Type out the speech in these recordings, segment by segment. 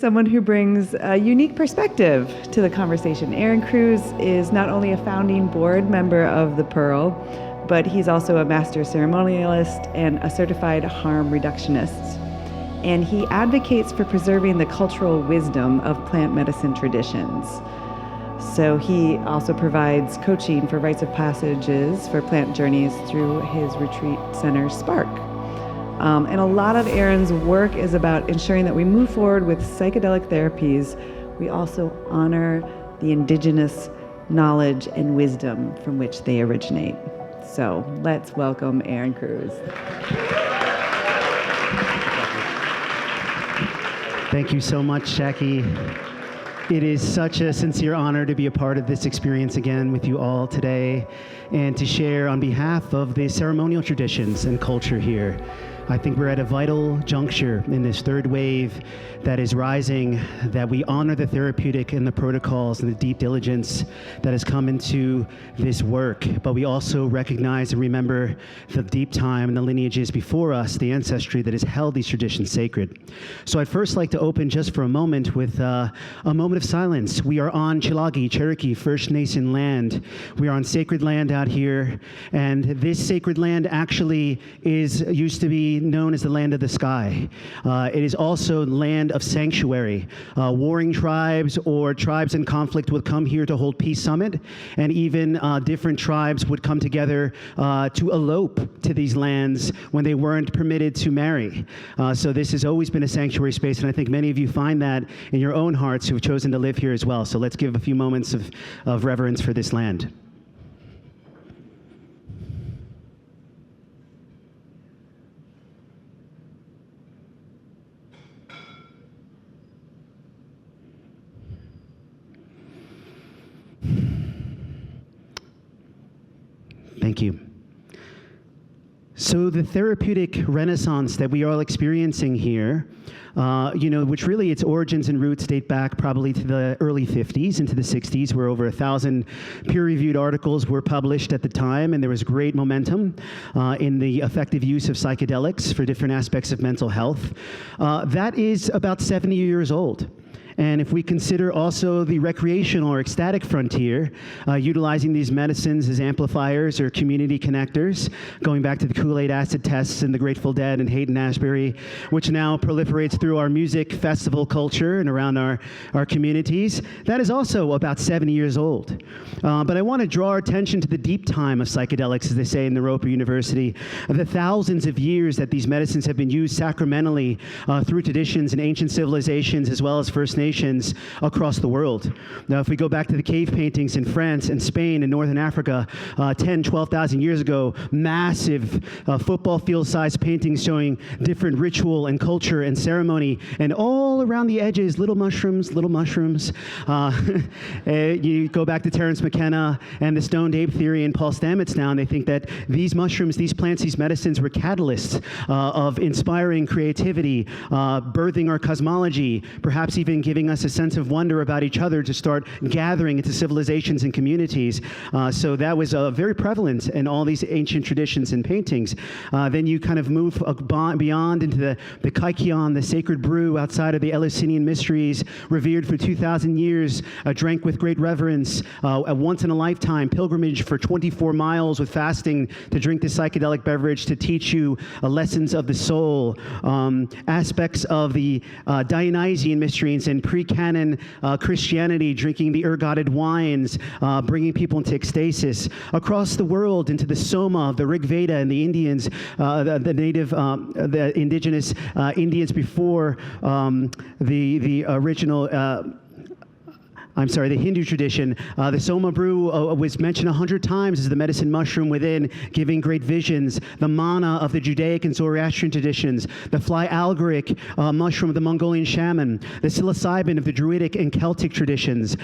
Someone who brings a unique perspective to the conversation. Ehren Cruz is not only a founding board member of the Pearl, but he's also a master ceremonialist and a certified harm reductionist. And he advocates for preserving the cultural wisdom of plant medicine traditions. So he also provides coaching for rites of passages for plant journeys through his retreat center, Spark. And a lot of Ehren's work is about ensuring that we move forward with psychedelic therapies. We also honor the indigenous knowledge and wisdom from which they originate. So let's welcome Ehren Cruz. Thank you so much, Jackie. It is such a sincere honor to be a part of this experience again with you all today and to share on behalf of the ceremonial traditions and culture here. I think we're at a vital juncture in this third wave that is rising, that we honor the therapeutic and the protocols and the deep diligence that has come into this work, but we also recognize and remember the deep time and the lineages before us, the ancestry that has held these traditions sacred. So I'd first like to open just for a moment with a moment of silence. We are on Chilagi, Cherokee, First Nation land. We are on sacred land out here, and this sacred land actually used to be known as the land of the sky. It is also land of sanctuary. Warring tribes or tribes in conflict would come here to hold peace summit, and even different tribes would come together to elope to these lands when they weren't permitted to marry. So this has always been a sanctuary space, and I think many of you find that in your own hearts who have chosen to live here as well. So let's give a few moments of reverence for this land. Thank you. So the therapeutic renaissance that we are all experiencing here, which really its origins and roots date back probably to the early 50s into the 60s, where over 1,000 peer-reviewed articles were published at the time, and there was great momentum in the effective use of psychedelics for different aspects of mental health. That is about 70 years old. And if we consider also the recreational or ecstatic frontier, utilizing these medicines as amplifiers or community connectors, going back to the Kool-Aid acid tests and the Grateful Dead and Haight-Ashbury, which now proliferates through our music festival culture and around our communities, that is also about 70 years old. But I want to draw our attention to the deep time of psychedelics, as they say in the Roper University, the thousands of years that these medicines have been used sacramentally through traditions and ancient civilizations as well as First Nations across the world. Now, if we go back to the cave paintings in France and Spain and Northern Africa, 10, 12,000 years ago, massive football field-sized paintings showing different ritual and culture and ceremony, and all around the edges, little mushrooms, little mushrooms. You go back to Terence McKenna and the stoned ape theory and Paul Stamets now, and they think that these mushrooms, these plants, these medicines were catalysts of inspiring creativity, birthing our cosmology, perhaps even giving us a sense of wonder about each other to start gathering into civilizations and communities. So that was very prevalent in all these ancient traditions and paintings. Then you kind of move beyond into the Kaikion, the sacred brew outside of the Eleusinian mysteries, revered for 2,000 years, drank with great reverence, a once-in-a-lifetime pilgrimage for 24 miles with fasting to drink the psychedelic beverage to teach you lessons of the soul, aspects of the Dionysian mysteries and pre-canon Christianity, drinking the ergotted wines, bringing people into ecstasis. Across the world, into the Soma of the Rig Veda and the Indians, the indigenous Indians before the original the Hindu tradition. The Soma brew was mentioned 100 times as the medicine mushroom within, giving great visions. The mana of the Judaic and Zoroastrian traditions. The fly algoric mushroom of the Mongolian shaman. The psilocybin of the Druidic and Celtic traditions.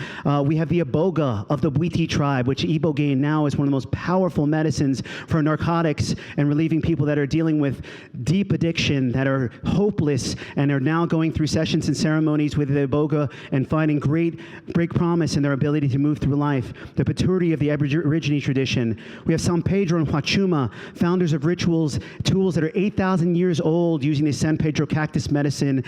We have the iboga of the Bwiti tribe, which ibogaine now is one of the most powerful medicines for narcotics and relieving people that are dealing with deep addiction, that are hopeless, and are now going through sessions and ceremonies with the iboga and finding great great promise in their ability to move through life, the purity of the Aborigine tradition. We have San Pedro and Huachuma, founders of rituals, tools that are 8,000 years old, using the San Pedro cactus medicine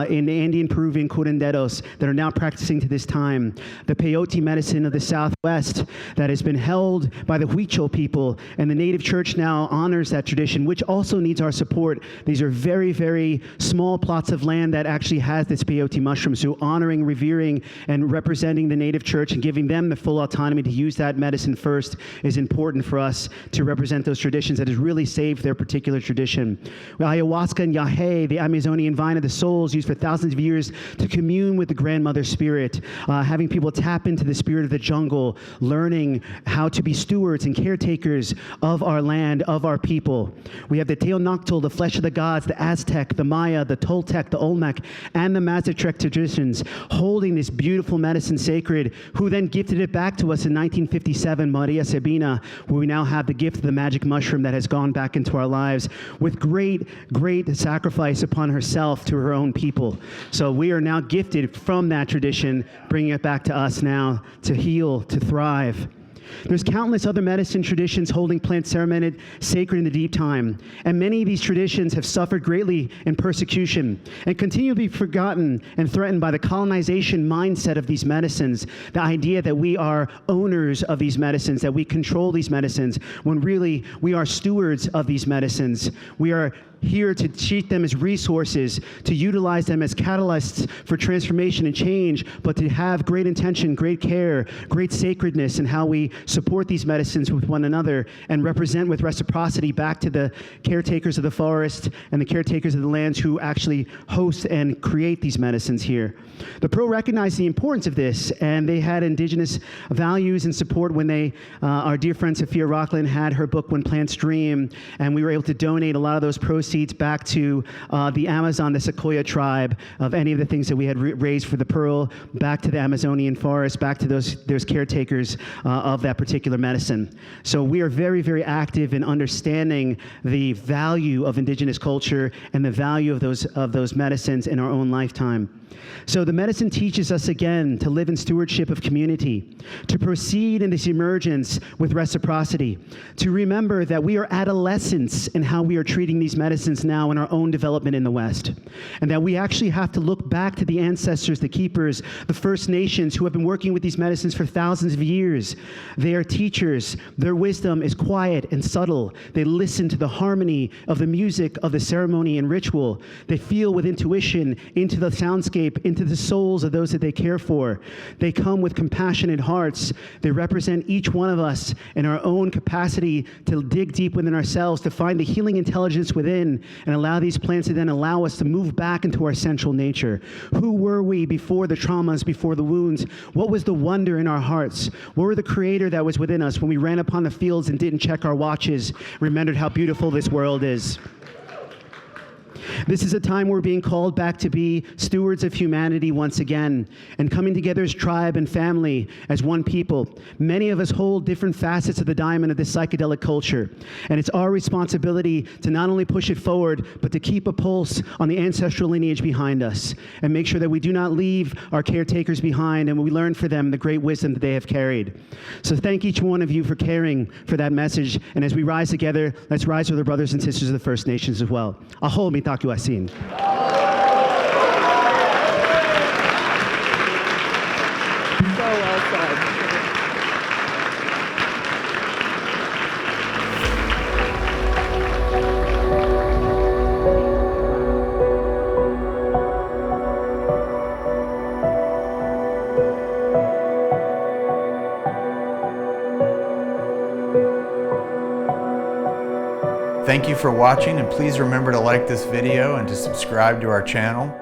in the Andean Peruvian curanderos that are now practicing to this time. The peyote medicine of the Southwest that has been held by the Huichol people, and the Native Church now honors that tradition, which also needs our support. These are very, very small plots of land that actually has this peyote mushroom, so honoring, revering, and representing the Native Church and giving them the full autonomy to use that medicine first is important for us to represent those traditions that has really saved their particular tradition. Ayahuasca and Yahe, the Amazonian vine of the souls, used for thousands of years to commune with the grandmother spirit, having people tap into the spirit of the jungle, learning how to be stewards and caretakers of our land, of our people. We have the Teonoctl, the flesh of the gods, the Aztec, the Maya, the Toltec, the Olmec, and the Mazatec traditions, holding this beautiful medicine sacred, who then gifted it back to us in 1957, Maria Sabina, where we now have the gift of the magic mushroom that has gone back into our lives with great, great sacrifice upon herself to her own people. So we are now gifted from that tradition, bringing it back to us now to heal, to thrive. There's countless other medicine traditions holding plants ceremonied sacred in the deep time, and many of these traditions have suffered greatly in persecution and continue to be forgotten and threatened by the colonization mindset of these medicines, the idea that we are owners of these medicines, that we control these medicines, when really we are stewards of these medicines. We are here to treat them as resources, to utilize them as catalysts for transformation and change, but to have great intention, great care, great sacredness in how we support these medicines with one another and represent with reciprocity back to the caretakers of the forest and the caretakers of the lands who actually host and create these medicines here. The Pro recognized the importance of this, and they had indigenous values and support when they, our dear friend Sophia Rockland had her book When Plants Dream, and we were able to donate a lot of those proceeds back to the Amazon, the Sequoia tribe, of any of the things that we had raised for the Pearl, back to the Amazonian forest, back to those caretakers of that particular medicine. So we are very, very active in understanding the value of indigenous culture and the value of those medicines in our own lifetime. So the medicine teaches us again to live in stewardship of community, to proceed in this emergence with reciprocity, to remember that we are adolescents in how we are treating these medicines now in our own development in the West, and that we actually have to look back to the ancestors, the keepers, the First Nations who have been working with these medicines for thousands of years. They are teachers. Their wisdom is quiet and subtle. They listen to the harmony of the music of the ceremony and ritual. They feel with intuition into the soundscape, into the souls of those that they care for. They come with compassionate hearts. They represent each one of us in our own capacity to dig deep within ourselves, to find the healing intelligence within, and allow these plants to then allow us to move back into our central nature. Who were we before the traumas, before the wounds? What was the wonder in our hearts? What were the creator that was within us when we ran upon the fields and didn't check our watches, remembered how beautiful this world is? This is a time we're being called back to be stewards of humanity once again, and coming together as tribe and family, as one people. Many of us hold different facets of the diamond of this psychedelic culture, and it's our responsibility to not only push it forward, but to keep a pulse on the ancestral lineage behind us, and make sure that we do not leave our caretakers behind, and we learn for them the great wisdom that they have carried. So thank each one of you for caring for that message, and as we rise together, let's rise with our brothers and sisters of the First Nations as well. Aho mitaku asin. So well said. Thank you for watching, and please remember to like this video and to subscribe to our channel.